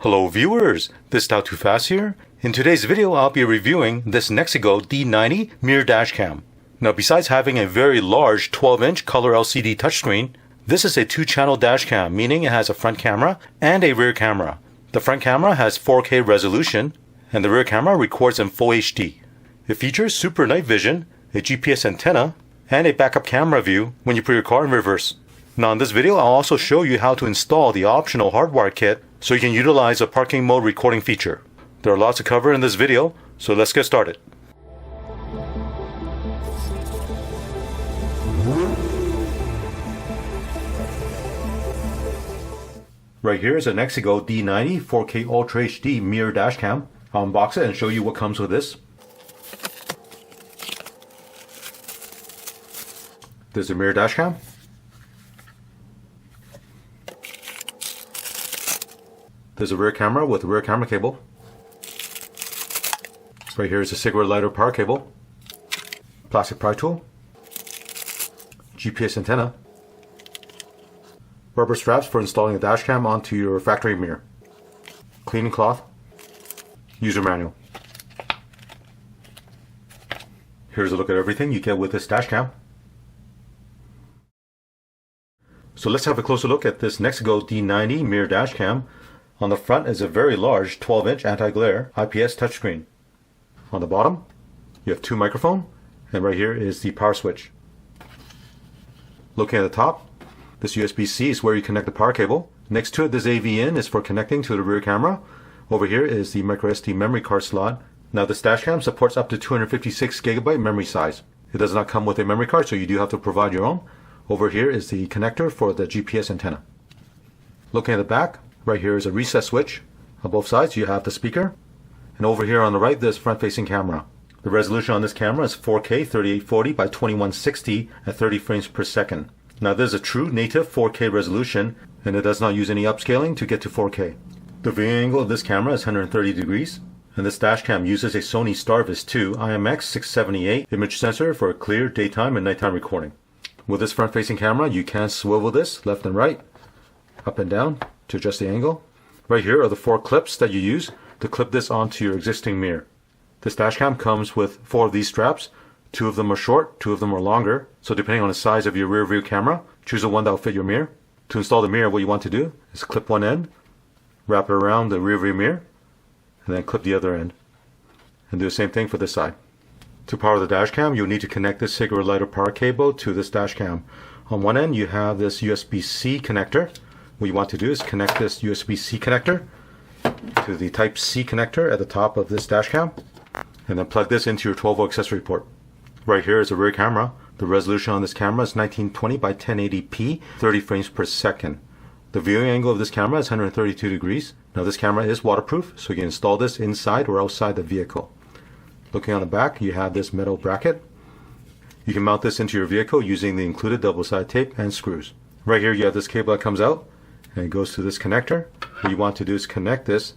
Hello viewers, this is How Too Fast here. In today's video I'll be reviewing this NexiGo D90 mirror dashcam. Now besides having a very large 12-inch color LCD touchscreen, this is a 2-channel dashcam, meaning it has a front camera and a rear camera. The front camera has 4K resolution and the rear camera records in Full HD. It features super night vision, a GPS antenna, and a backup camera view when you put your car in reverse. Now in this video I'll also show you how to install the optional hardwire kit so you can utilize a parking mode recording feature. There are lots to cover in this video, so let's get started. Right here is a NexiGo D90 4K Ultra HD mirror dashcam. I'll unbox it and show you what comes with this. There's a mirror dashcam. There's a rear camera with a rear camera cable. Right here is a cigarette lighter power cable. Plastic pry tool. GPS antenna. Rubber straps for installing a dashcam onto your factory mirror. Cleaning cloth. User manual. Here's a look at everything you get with this dashcam. So let's have a closer look at this NexiGo D90 mirror dashcam. On the front is a very large 12-inch anti-glare IPS touchscreen. On the bottom, you have 2 microphones, and right here is the power switch. Looking at the top, this USB-C is where you connect the power cable. Next to it, this AV in is for connecting to the rear camera. Over here is the microSD memory card slot. Now this dashcam supports up to 256 GB memory size. It does not come with a memory card, so you do have to provide your own. Over here is the connector for the GPS antenna. Looking at the back, right here is a reset switch. On both sides you have the speaker. And over here on the right there's front-facing camera. The resolution on this camera is 4K 3840 by 2160 at 30 frames per second. Now this is a true native 4K resolution and it does not use any upscaling to get to 4K. The viewing angle of this camera is 130 degrees. And this dashcam uses a Sony Starvis 2 IMX678 image sensor for a clear daytime and nighttime recording. With this front-facing camera you can swivel this left and right, up and down, to adjust the angle. Right here are the 4 clips that you use to clip this onto your existing mirror. This dashcam comes with 4 of these straps. 2 of them are short, 2 of them are longer. So depending on the size of your rear view camera, choose the one that will fit your mirror. To install the mirror, what you want to do is clip one end, wrap it around the rear view mirror, and then clip the other end. And do the same thing for this side. To power the dashcam, you'll need to connect this cigarette lighter power cable to this dashcam. On one end, you have this USB-C connector. What you want to do is connect this USB-C connector to the Type-C connector at the top of this dashcam, and then plug this into your 12-volt accessory port. Right here is a rear camera. The resolution on this camera is 1920 by 1080p, 30 frames per second. The viewing angle of this camera is 132 degrees. Now this camera is waterproof, so you can install this inside or outside the vehicle. Looking on the back, you have this metal bracket. You can mount this into your vehicle using the included double-sided tape and screws. Right here you have this cable that comes out and it goes to this connector. What you want to do is connect this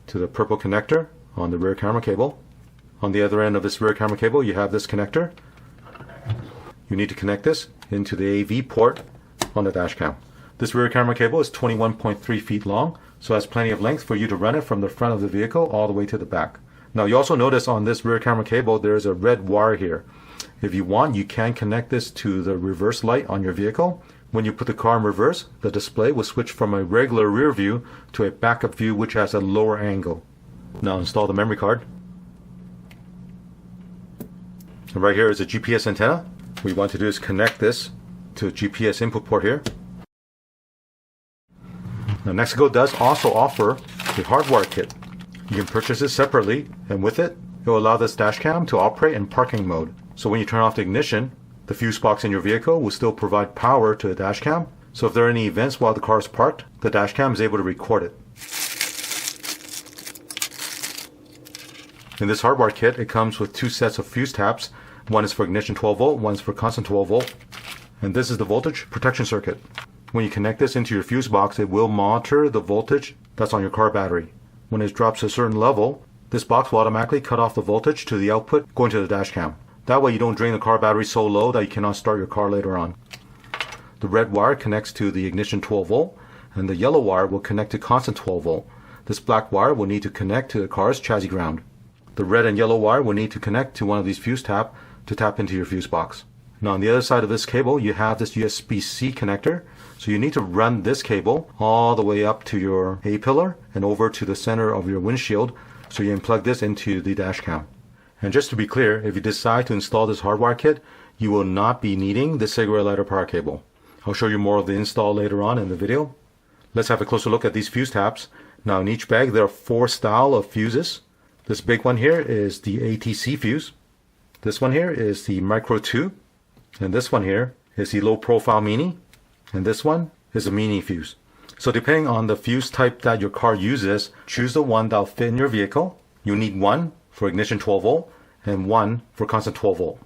to the purple connector on the rear camera cable. On the other end of this rear camera cable you have this connector. You need to connect this into the AV port on the dashcam. This rear camera cable is 21.3 feet long, so it has plenty of length for you to run it from the front of the vehicle all the way to the back. Now you also notice on this rear camera cable there is a red wire here. If you want, you can connect this to the reverse light on your vehicle. When you put the car in reverse, the display will switch from a regular rear view to a backup view which has a lower angle. Now install the memory card. And right here is a GPS antenna. What you want to do is connect this to a GPS input port here. Now NexiGo does also offer a hardwire kit. You can purchase it separately, and with it, it will allow this dashcam to operate in parking mode. So when you turn off the ignition, the fuse box in your vehicle will still provide power to the dashcam. So if there are any events while the car is parked, the dashcam is able to record it. In this hardwire kit, it comes with 2 sets of fuse taps. One is for ignition 12 volt, one is for constant 12 volt. And this is the voltage protection circuit. When you connect this into your fuse box, it will monitor the voltage that's on your car battery. When it drops to a certain level, this box will automatically cut off the voltage to the output going to the dashcam. That way you don't drain the car battery so low that you cannot start your car later on. The red wire connects to the ignition 12 volt, and the yellow wire will connect to constant 12 volt. this black wire will need to connect to the car's chassis ground. The red and yellow wire will need to connect to one of these fuse tabs to tap into your fuse box. Now on the other side of this cable you have this USB-C connector, so you need to run this cable all the way up to your A-pillar and over to the center of your windshield, so you can plug this into the dash cam. And just to be clear, if you decide to install this hardwire kit, you will not be needing the cigarette lighter power cable. I'll show you more of the install later on in the video. Let's have a closer look at these fuse tabs. Now in each bag there are 4 styles of fuses. This big one here is the ATC fuse. This one here is the Micro 2. And this one here is the low profile mini. And this one is a mini fuse. So depending on the fuse type that your car uses, choose the one that will fit in your vehicle. You need one for ignition 12 volt and one for constant 12 volt.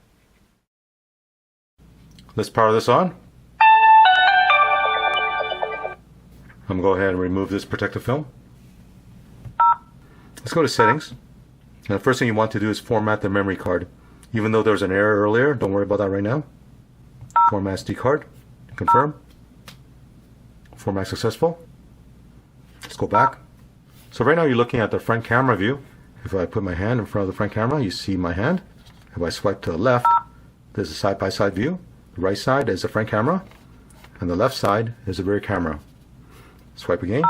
Let's power this on. I'm going to go ahead and remove this protective film. Let's go to settings. And the first thing you want to do is format the memory card. Even though there was an error earlier, don't worry about that right now. Format SD card. Confirm. Format successful. Let's go back. So right now you're looking at the front camera view. If I put my hand in front of the front camera, you see my hand. If I swipe to the left, there's a side-by-side view. The right side is the front camera, and the left side is the rear camera. Swipe again.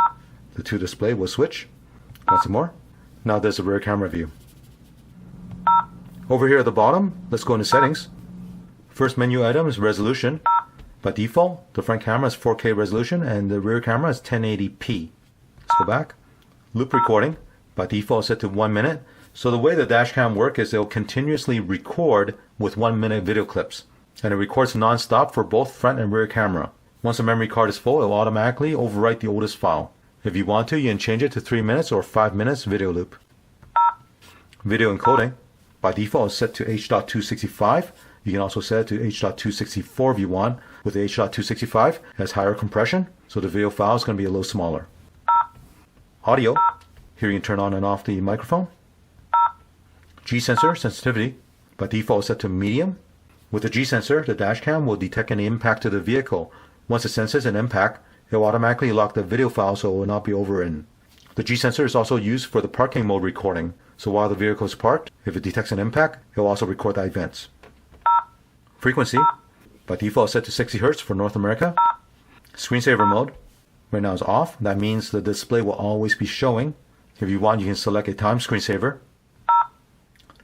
The two display will switch. Once more. Now there's the rear camera view. Over here at the bottom, let's go into settings. First menu item is resolution. By default, the front camera is 4K resolution and the rear camera is 1080p. Let's go back. Loop recording. By default set to 1 minute. So the way the dashcam works is it will continuously record with 1 minute video clips. And it records non-stop for both front and rear camera. Once the memory card is full, it will automatically overwrite the oldest file. If you want to, you can change it to 3 minutes or 5 minutes video loop. Video encoding. By default is set to H.265. You can also set it to H.264 if you want. With the H.265, it has higher compression, so the video file is going to be a little smaller. Audio. Here you can turn on and off the microphone. G-sensor sensitivity. By default is set to medium. With the G-sensor, the dashcam will detect any impact to the vehicle. Once it senses an impact, it will automatically lock the video file so it will not be overwritten. The G-sensor is also used for the parking mode recording. So while the vehicle is parked, if it detects an impact, it will also record the events. Frequency. By default set to 60 Hz for North America. Screensaver mode. Right now is off. That means the display will always be showing. If you want, you can select a time screensaver.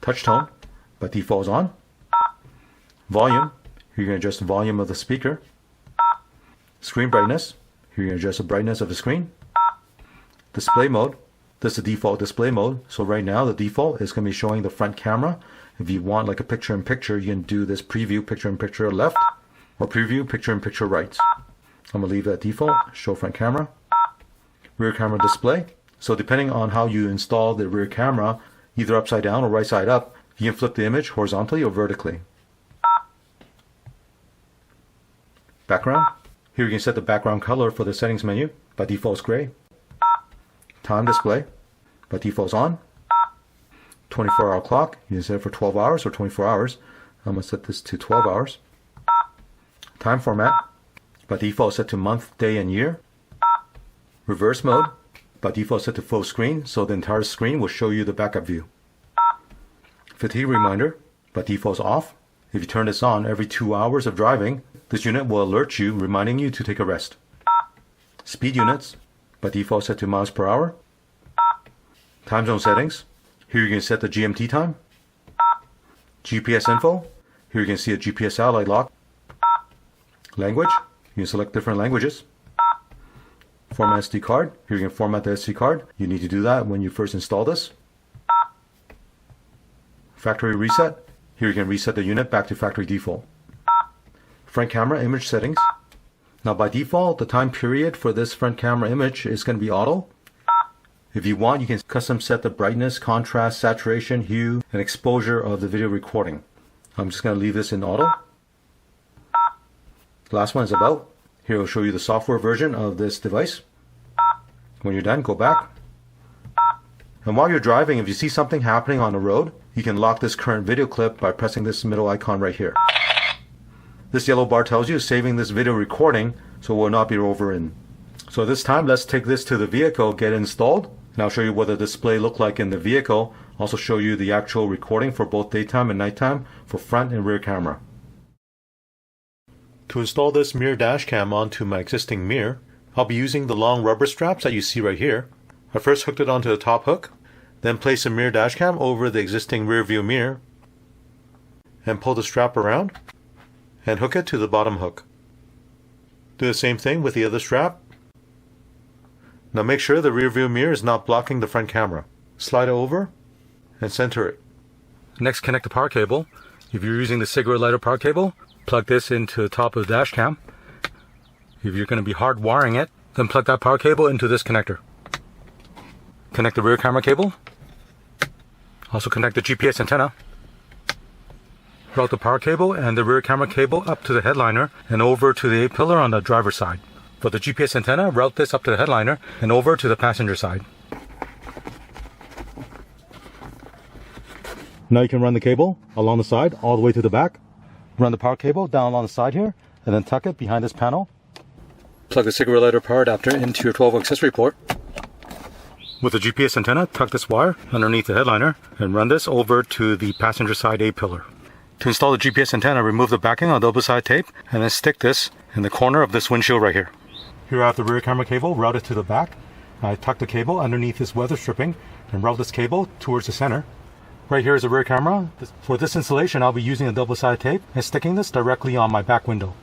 Touch tone. By default is on. Volume. Here you can adjust the volume of the speaker. Screen brightness. Here you can adjust the brightness of the screen. Display mode. This is the default display mode. So right now the default is going to be showing the front camera. If you want like a picture-in-picture, you can do this preview picture-in-picture left or preview picture-in-picture right. I'm going to leave that default. Show front camera. Rear camera display. So depending on how you install the rear camera, either upside down or right side up, you can flip the image horizontally or vertically. Background. Here you can set the background color for the settings menu. By default is gray. Time display. By default is on. 24-hour clock. You can set it for 12 hours or 24 hours. I'm going to set this to 12 hours. Time format. By default set to month, day, and year. Reverse mode. By default set to full screen, so the entire screen will show you the backup view. Fatigue reminder. By default is off. If you turn this on every 2 hours of driving, this unit will alert you, reminding you to take a rest. Speed units. By default set to miles per hour. Time zone settings. Here you can set the GMT time. GPS info. Here you can see a GPS satellite lock. Language. You can select different languages. Format SD card. Here you can format the SD card. You need to do that when you first install this. Factory reset. Here you can reset the unit back to factory default. Front camera image settings. Now by default, the time period for this front camera image is going to be auto. If you want, you can custom set the brightness, contrast, saturation, hue, and exposure of the video recording. I'm just going to leave this in auto. The last one is about. Here it will show you the software version of this device. When you're done, go back. And while you're driving, if you see something happening on the road, you can lock this current video clip by pressing this middle icon right here. This yellow bar tells you saving this video recording so it will not be overwritten. So this time, let's take this to the vehicle, get it installed, And I'll show you what the display looked like in the vehicle. Also show you the actual recording for both daytime and nighttime for front and rear camera. To install this mirror dash cam onto my existing mirror, I'll be using the long rubber straps that you see right here. I first hooked it onto the top hook, then place the mirror dash cam over the existing rear view mirror, and pull the strap around, and hook it to the bottom hook. Do the same thing with the other strap. Now make sure the rear view mirror is not blocking the front camera. Slide it over, and center it. Next, connect the power cable. If you're using the cigarette lighter power cable, plug this into the top of the dash cam. If you're going to be hard wiring it, then plug that power cable into this connector. Connect the rear camera cable. Also connect the GPS antenna. Route the power cable and the rear camera cable up to the headliner and over to the A-pillar on the driver's side. For the GPS antenna, route this up to the headliner and over to the passenger side. Now you can run the cable along the side all the way to the back. Run the power cable down along the side here, and then tuck it behind this panel. Plug the cigarette lighter power adapter into your 12-volt accessory port. With the GPS antenna, tuck this wire underneath the headliner and run this over to the passenger side A-pillar. To install the GPS antenna, remove the backing on double side tape and then stick this in the corner of this windshield right here. Here I have the rear camera cable routed to the back. I tuck the cable underneath this weather stripping and route this cable towards the center. Right here is the rear camera. For this installation, I'll be using a double-sided tape and sticking this directly on my back window.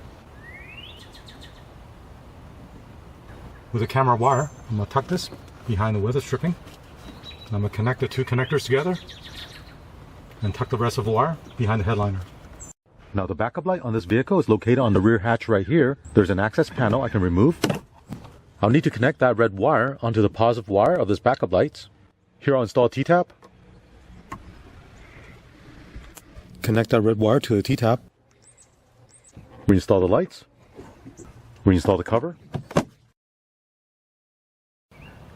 With a camera wire, I'm going to tuck this behind the weather stripping. I'm going to connect the two connectors together and tuck the rest of the wire behind the headliner. Now the backup light on this vehicle is located on the rear hatch right here. There's an access panel I can remove. I'll need to connect that red wire onto the positive wire of this backup lights. Here I'll install a T-tap. Connect that red wire to the T-tap. Reinstall the lights. Reinstall the cover.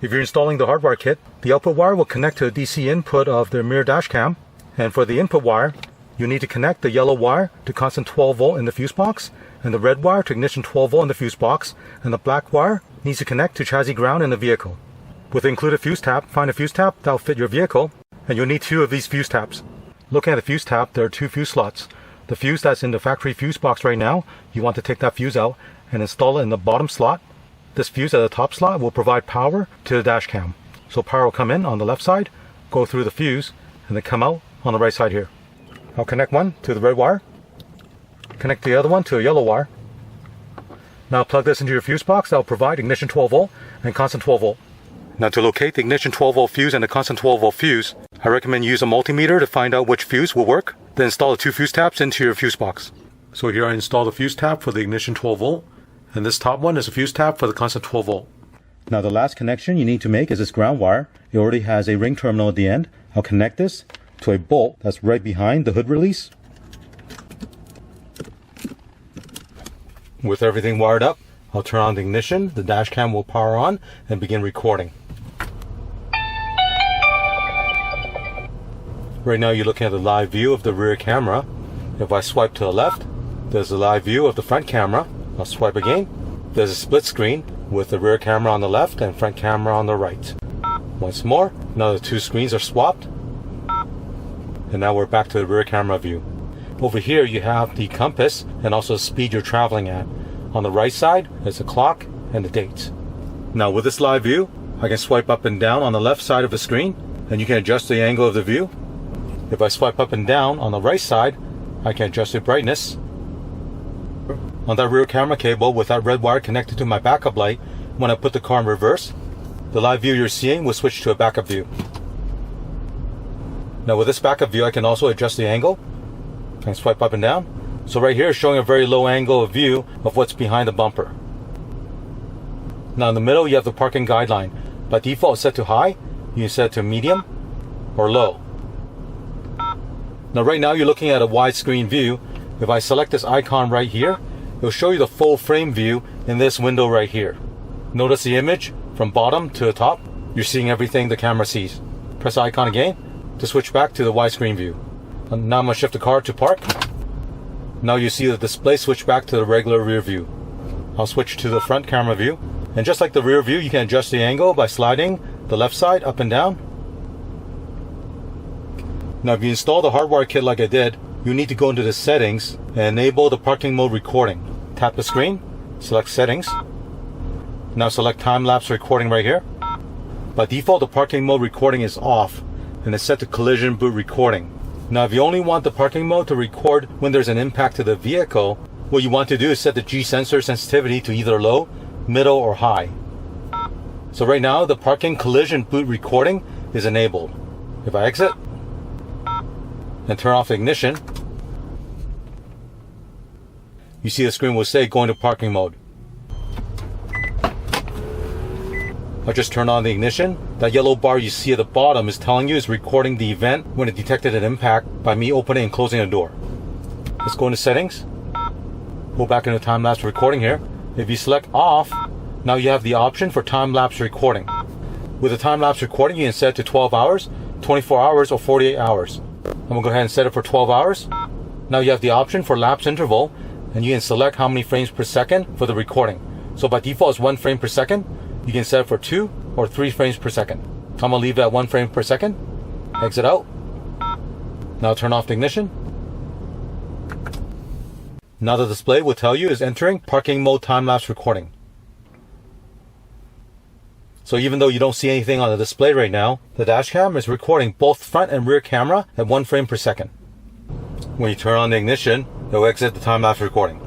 If you're installing the hardwire kit, the output wire will connect to the DC input of the mirror dash cam. And for the input wire, you need to connect the yellow wire to constant 12 volt in the fuse box, and the red wire to ignition 12 volt in the fuse box, and the black wire needs to connect to chassis ground in the vehicle. With the included fuse tap, find a fuse tap that will fit your vehicle, and you'll need 2 of these fuse taps. Looking at the fuse tap, there are 2 fuse slots. The fuse that's in the factory fuse box right now, you want to take that fuse out and install it in the bottom slot. This fuse at the top slot will provide power to the dash cam. So power will come in on the left side, go through the fuse, and then come out on the right side here. I'll connect one to the red wire, connect the other one to a yellow wire. Now plug this into your fuse box that will provide ignition 12 volt and constant 12 volt. Now to locate the ignition 12 volt fuse and the constant 12 volt fuse, I recommend you use a multimeter to find out which fuse will work. Then install the 2 fuse taps into your fuse box. So here I install the fuse tap for the ignition 12 volt, and this top one is a fuse tap for the constant 12 volt. Now the last connection you need to make is this ground wire. It already has a ring terminal at the end. I'll connect this to a bolt that's right behind the hood release. With everything wired up, I'll turn on the ignition, the dash cam will power on, and begin recording. Right now you're looking at the live view of the rear camera. If I swipe to the left, there's a live view of the front camera. I'll swipe again. There's a split screen with the rear camera on the left and front camera on the right. Once more, now the 2 screens are swapped. And now we're back to the rear camera view. Over here you have the compass and also the speed you're traveling at. On the right side is the clock and the dates. Now with this live view, I can swipe up and down on the left side of the screen, and you can adjust the angle of the view. If I swipe up and down on the right side, I can adjust the brightness. On that rear camera cable with that red wire connected to my backup light, when I put the car in reverse, the live view you're seeing will switch to a backup view. Now with this backup view, I can also adjust the angle. I can swipe up and down. So right here is showing a very low angle of view of what's behind the bumper. Now in the middle you have the parking guideline. By default it's set to high. You can set it to medium or low. Now right now you're looking at a widescreen view. If I select this icon right here, it will show you the full frame view in this window right here. Notice the image from bottom to the top. You're seeing everything the camera sees. Press the icon again to switch back to the widescreen view. And now I'm going to shift the car to park. Now you see the display switch back to the regular rear view. I'll switch to the front camera view. And just like the rear view, you can adjust the angle by sliding the left side up and down. Now if you install the hardwire kit like I did, you need to go into the settings and enable the parking mode recording. Tap the screen, select settings. Now select time-lapse recording right here. By default, the parking mode recording is off and it's set to collision boot recording. Now if you only want the parking mode to record when there's an impact to the vehicle, what you want to do is set the G sensor sensitivity to either low, middle, or high. So right now the parking collision boot recording is enabled. If I exit and turn off the ignition, you see the screen will say going to parking mode. I just turn on the ignition. That yellow bar you see at the bottom is telling you it's recording the event when it detected an impact by me opening and closing a door. Let's go into settings. Go back into time-lapse recording here. If you select off, now you have the option for time-lapse recording. With the time-lapse recording, you can set it to 12 hours, 24 hours, or 48 hours. I'm gonna go ahead and set it for 12 hours. Now you have the option for lapse interval, and you can select how many frames per second for the recording. So by default it's 1 frame per second. You can set it for 2 or 3 frames per second. I'm gonna leave it at 1 frame per second. Exit out. Now turn off the ignition. Now the display will tell you is entering parking mode time-lapse recording. So even though you don't see anything on the display right now, the dash cam is recording both front and rear camera at 1 frame per second. When you turn on the ignition, it will exit the time-lapse recording.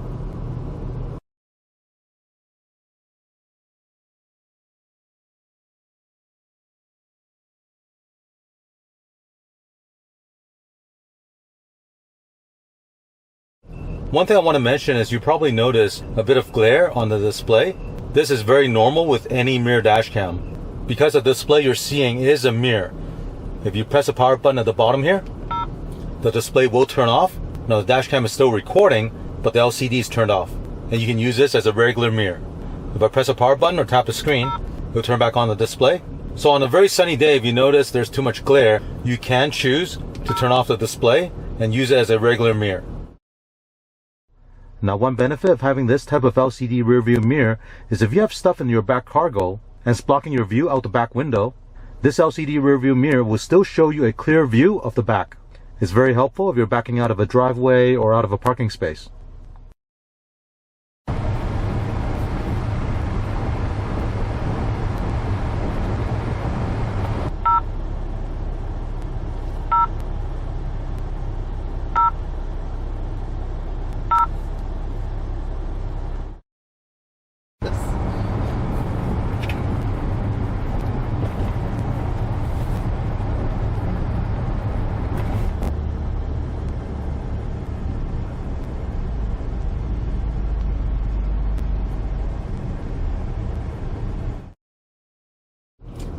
One thing I want to mention is you probably notice a bit of glare on the display. This is very normal with any mirror dash cam, because the display you're seeing is a mirror. If you press the power button at the bottom here, the display will turn off. Now the dash cam is still recording, but the LCD is turned off, and you can use this as a regular mirror. If I press the power button or tap the screen, it'll turn back on the display. So on a very sunny day, if you notice there's too much glare, you can choose to turn off the display and use it as a regular mirror. Now one benefit of having this type of LCD rear view mirror is if you have stuff in your back cargo and it's blocking your view out the back window, this LCD rear view mirror will still show you a clear view of the back. It's very helpful if you're backing out of a driveway or out of a parking space.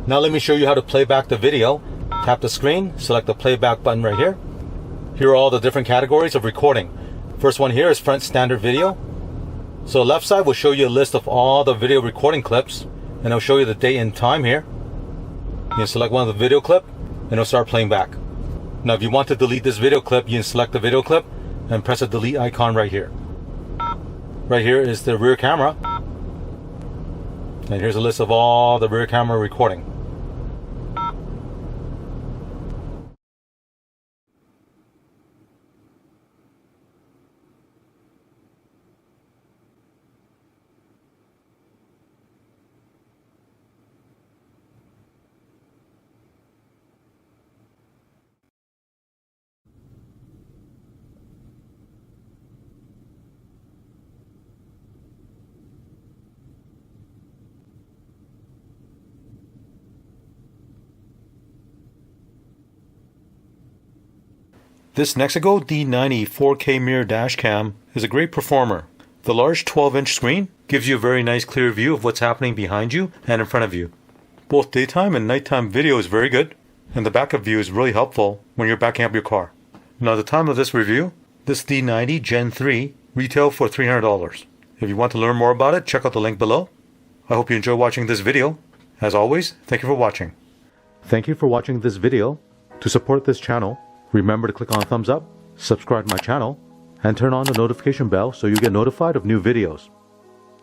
Now let me show you how to play back the video. Tap the screen, select the playback button right here. Here are all the different categories of recording. First one here is front standard video. So the left side will show you a list of all the video recording clips, and it'll show you the date and time here. You can select one of the video clip and it'll start playing back. Now if you want to delete this video clip, you can select the video clip and press the delete icon right here. Right here is the rear camera. And here's a list of all the rear camera recording. This NexiGo D90 4K mirror dash cam is a great performer. The large 12-inch screen gives you a very nice clear view of what's happening behind you and in front of you. Both daytime and nighttime video is very good, and the backup view is really helpful when you're backing up your car. Now at the time of this review, this D90 Gen 3 retailed for $300. If you want to learn more about it, check out the link below. I hope you enjoy watching this video. As always, thank you for watching. Thank you for watching this video. To support this channel, remember to click on thumbs up, subscribe to my channel, and turn on the notification bell so you get notified of new videos.